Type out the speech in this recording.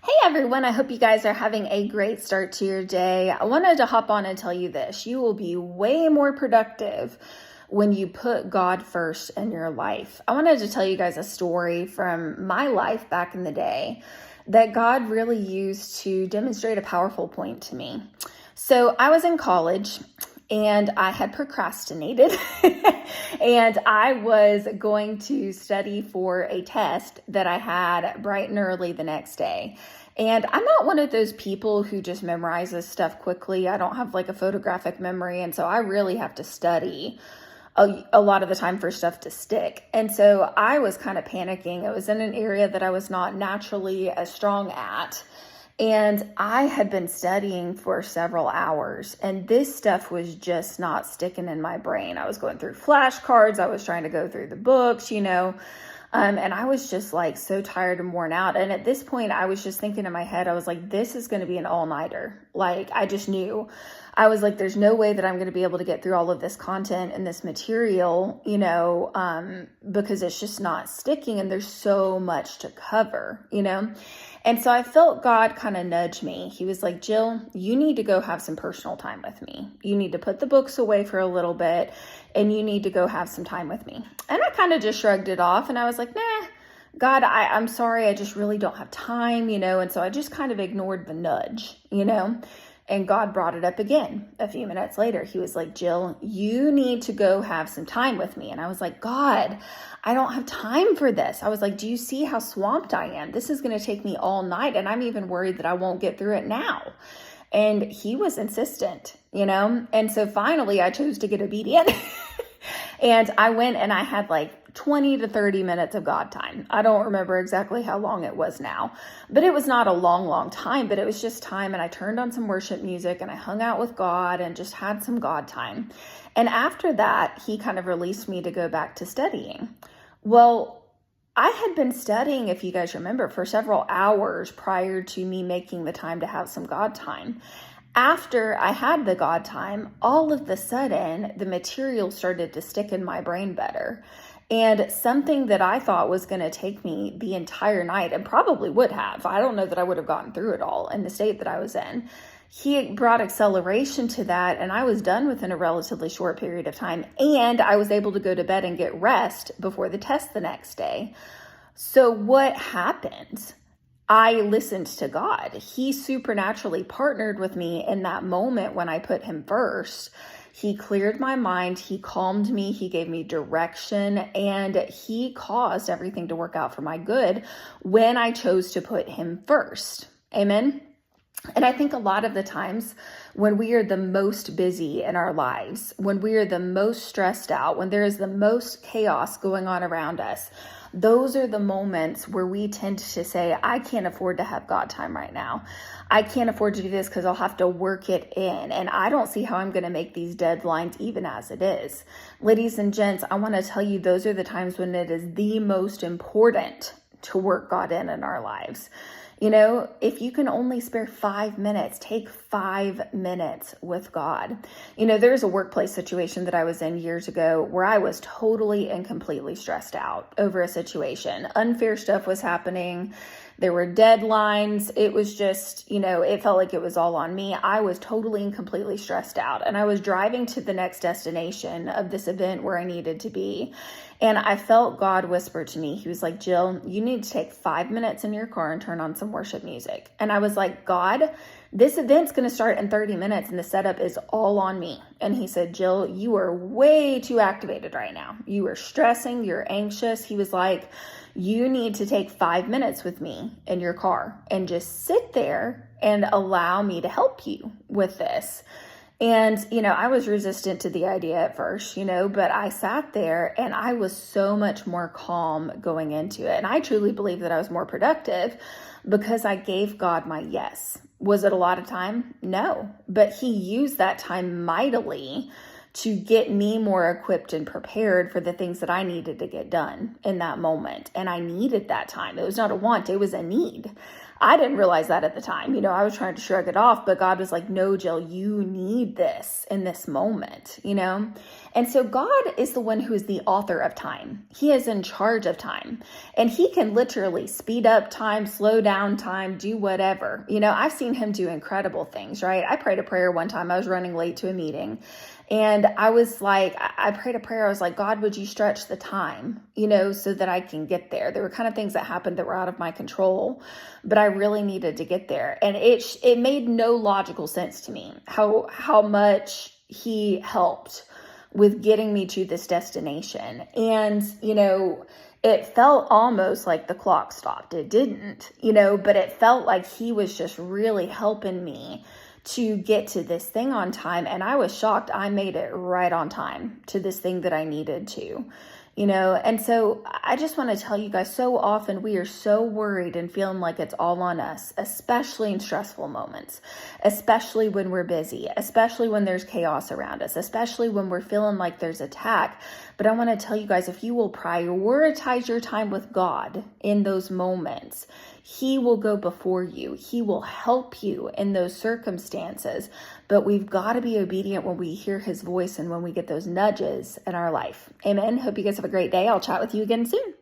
Hey everyone, I hope you guys are having a great start to your day. I wanted to hop on and tell you this. You will be way more productive when you put God first in your life. I wanted to tell you guys a story from my life back in the day that God really used to demonstrate a powerful point to me. So I was in college and I had procrastinated and I was going to study for a test that I had bright and early the next day. And I'm not one of those people who just memorizes stuff quickly. I don't have like a photographic memory. And so I really have to study a lot of the time for stuff to stick. And so I was kind of panicking. It was in an area that I was not naturally as strong at. And I had been studying for several hours and this stuff was just not sticking in my brain. I was going through flashcards. I was trying to go through the books, and I was just like so tired and worn out. And at this point, I was just thinking in my head, I was like, this is going to be an all-nighter. Like, I just knew. I was like, there's no way that I'm going to be able to get through all of this content and this material, because it's just not sticking and there's so much to cover, And so I felt God kind of nudge me. He was like, Jill, you need to go have some personal time with me. You need to put the books away for a little bit and you need to go have some time with me. And I kind of just shrugged it off and I was like, nah, God, I'm sorry. I just really don't have time, And so I just kind of ignored the nudge, And God brought it up again a few minutes later. He was like, Jill, you need to go have some time with me. And I was like, God, I don't have time for this. I was like, do you see how swamped I am? This is going to take me all night. And I'm even worried that I won't get through it now. And he was insistent, And so finally I chose to get obedient. And I went and I had like 20 to 30 minutes of God time. I don't remember exactly how long it was now, but it was not a long time, but it was just time. And I turned on some worship music and I hung out with God and just had some God time. And after that, he kind of released me to go back to studying. Well, I had been studying, if you guys remember, for several hours prior to me making the time to have some God time. After I had the God time, all of a sudden, the material started to stick in my brain better. And something that I thought was going to take me the entire night, and probably would have, I don't know that I would have gotten through it all in the state that I was in. He brought acceleration to that, and I was done within a relatively short period of time. And I was able to go to bed and get rest before the test the next day. So what happened? I listened to God. He supernaturally partnered with me in that moment when I put him first. He cleared my mind. He calmed me. He gave me direction and he caused everything to work out for my good when I chose to put him first. Amen. And I think a lot of the times when we are the most busy in our lives, when we are the most stressed out, when there is the most chaos going on around us, those are the moments where we tend to say, I can't afford to have God time right now. I can't afford to do this because I'll have to work it in. And I don't see how I'm going to make these deadlines even as it is. Ladies and gents, I want to tell you, those are the times when it is the most important to work God in our lives. If you can only spare 5 minutes, take 5 minutes with God. There's a workplace situation that I was in years ago where I was totally and completely stressed out over a situation. Unfair stuff was happening. There were deadlines. It was just, it felt like it was all on me. I was totally and completely stressed out. And I was driving to the next destination of this event where I needed to be. And I felt God whisper to me. He was like, Jill, you need to take 5 minutes in your car and turn on some worship music. And I was like, God, this event's going to start in 30 minutes and the setup is all on me. And he said, Jill, you are way too activated right now. You are stressing. You're anxious. He was like, you need to take 5 minutes with me in your car and just sit there and allow me to help you with this. And, I was resistant to the idea at first, but I sat there and I was so much more calm going into it. And I truly believe that I was more productive because I gave God my yes. Was it a lot of time? No, but he used that time mightily to get me more equipped and prepared for the things that I needed to get done in that moment. And I needed that time. It was not a want, it was a need. I didn't realize that at the time. I was trying to shrug it off, but God was like, no, Jill, you need this in this moment. And so God is the one who is the author of time. He is in charge of time, and he can literally speed up time, slow down time, do whatever. I've seen him do incredible things, right? I prayed a prayer one time. I was running late to a meeting, and I was like, I prayed a prayer. I was like, God, would you stretch the time, so that I can get there? There were kind of things that happened that were out of my control, but I really needed to get there. And it made no logical sense to me how much he helped with getting me to this destination. And, it felt almost like the clock stopped. It didn't, but it felt like he was just really helping me to get to this thing on time. And I was shocked I made it right on time to this thing that I needed to. And so I just want to tell you guys, so often we are so worried and feeling like it's all on us, especially in stressful moments, especially when we're busy, especially when there's chaos around us, especially when we're feeling like there's attack. But I want to tell you guys, if you will prioritize your time with God in those moments, he will go before you. He will help you in those circumstances. But we've got to be obedient when we hear his voice and when we get those nudges in our life. Amen. Hope you guys have a great day. I'll chat with you again soon.